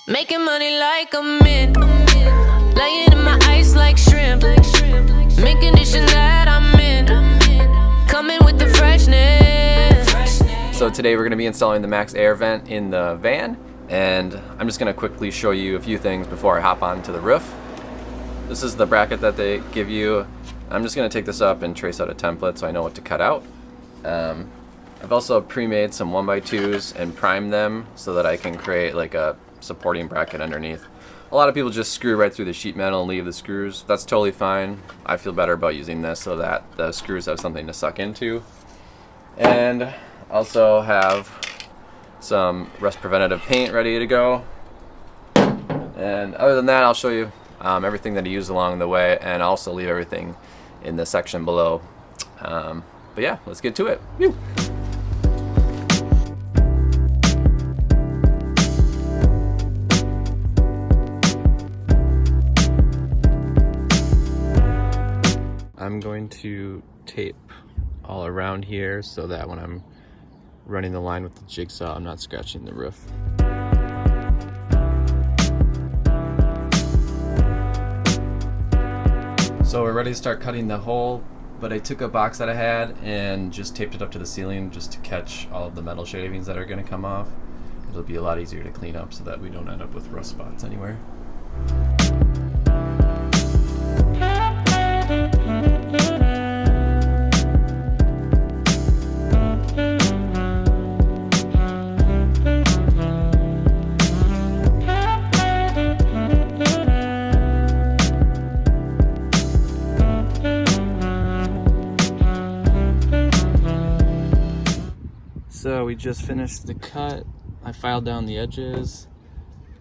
Making money like a mint, laying in my ice like shrimp. Mint condition that I'm in, coming with the freshness. So today we're going to be installing the Max air vent in the van, and I'm just going to quickly show you a few things before I hop onto the roof. This is the bracket that they give you. I'm just going to take this up and trace out a template so I know what to cut out. I've also pre-made some 1x2s and primed them so that I can create like a supporting bracket underneath. A lot of people just screw right through the sheet metal and leave the screws. That's totally fine. I feel better about using this so that the screws have something to suck into. And also have some rust preventative paint ready to go. And other than that, I'll show you everything that I use along the way, and I'll also leave everything in the section below. But yeah, let's get to it. Woo! I'm going to tape all around here so that when I'm running the line with the jigsaw, I'm not scratching the roof. So we're ready to start cutting the hole, but I took a box that I had and just taped it up to the ceiling just to catch all of the metal shavings that are going to come off. It'll be a lot easier to clean up so that we don't end up with rust spots anywhere. So we just finished the cut. I filed down the edges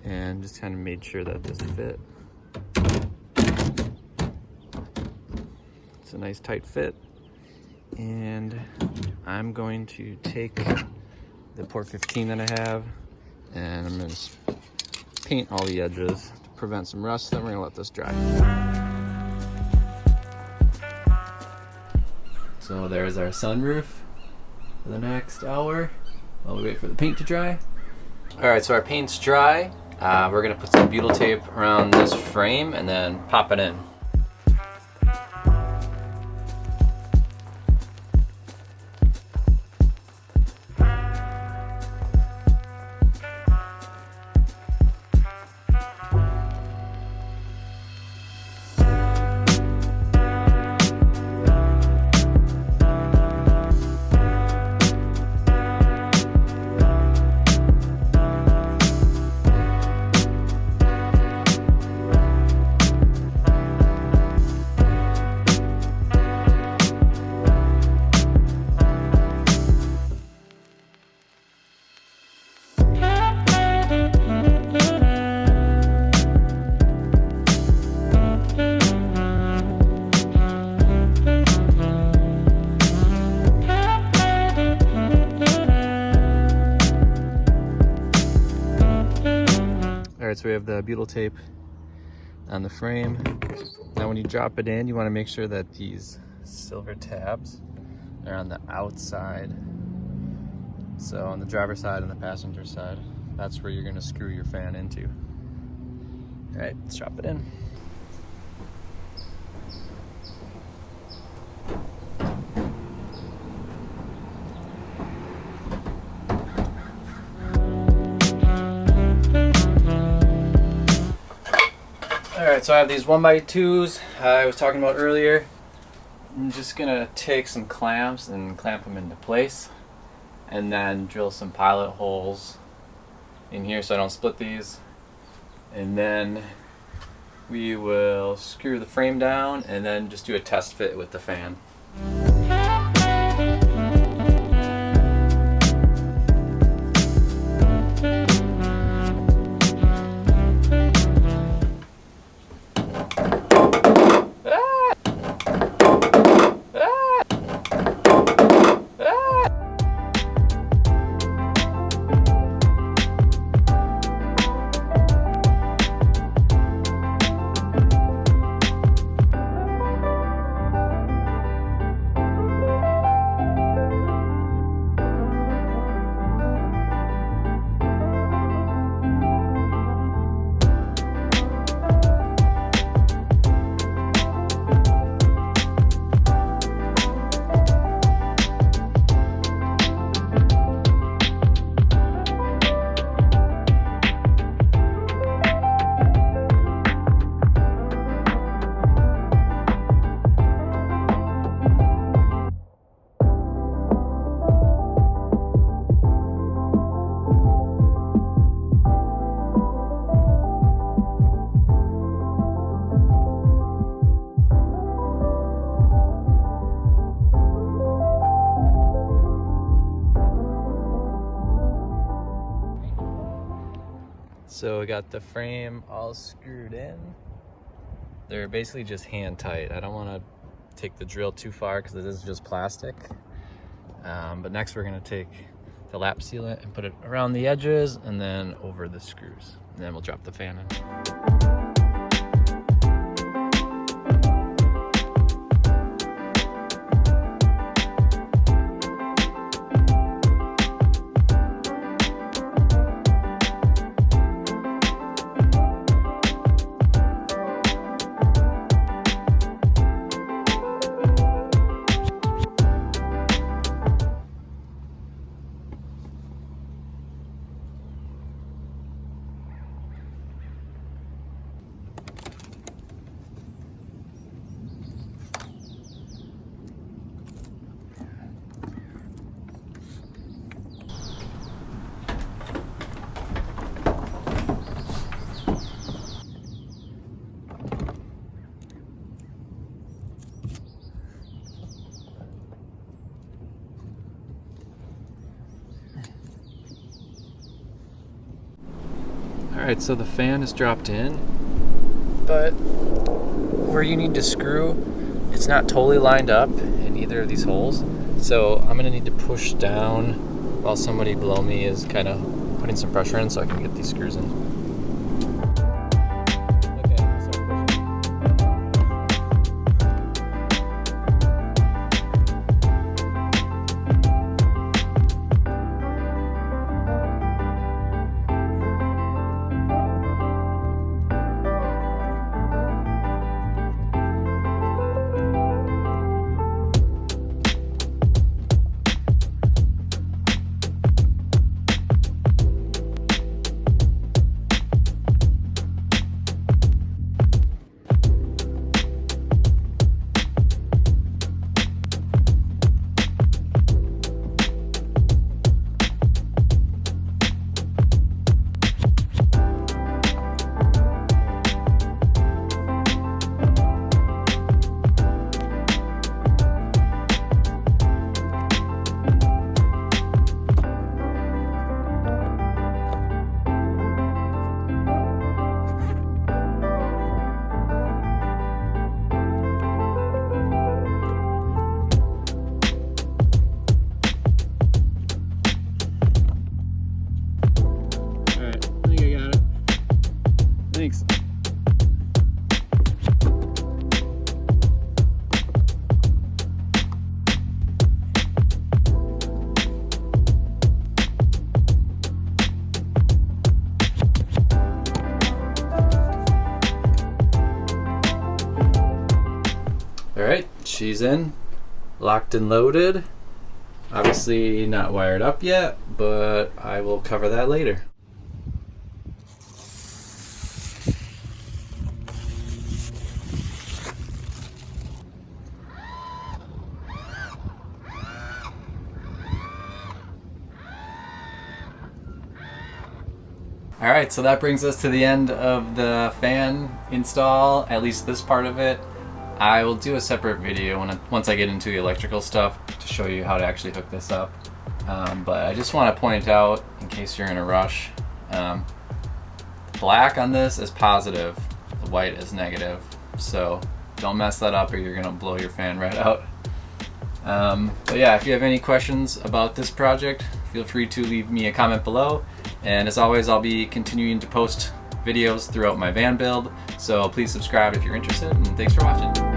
and just kind of made sure that this fit. It's a nice tight fit. And I'm going to take the port 15 that I have and I'm going to paint all the edges to prevent some rust. Then we're going to let this dry. So there's our sunroof for the next hour while we wait for the paint to dry. Alright, so our paint's dry. We're going to put some butyl tape around this frame and then pop it in. So we have the butyl tape on the frame. Now when you drop it in, you want to make sure that these silver tabs are on the outside. So on the driver's side and the passenger side, that's where you're going to screw your fan into. All right, let's drop it in. Alright, so I have these 1x2s I was talking about earlier. I'm just going to take some clamps and clamp them into place and then drill some pilot holes in here so I don't split these. And then we will screw the frame down and then just do a test fit with the fan. So we got the frame all screwed in. They're basically just hand tight. I don't want to take the drill too far because it is just plastic. But next we're going to take the lap sealant and put it around the edges and then over the screws. And then we'll drop the fan in. Alright, so the fan is dropped in, but where you need to screw, it's not totally lined up in either of these holes. So I'm going to need to push down while somebody below me is kind of putting some pressure in so I can get these screws in. Thanks. Alright, she's in, locked and loaded. Obviously not wired up yet, but I will cover that later. Alright, so that brings us to the end of the fan install, at least this part of it. I will do a separate video once I get into the electrical stuff to show you how to actually hook this up. But I just want to point out, in case you're in a rush, black on this is positive, the white is negative. So don't mess that up or you're going to blow your fan right out. But yeah, if you have any questions about this project, feel free to leave me a comment below. And as always, I'll be continuing to post videos throughout my van build, so please subscribe if you're interested, and thanks for watching.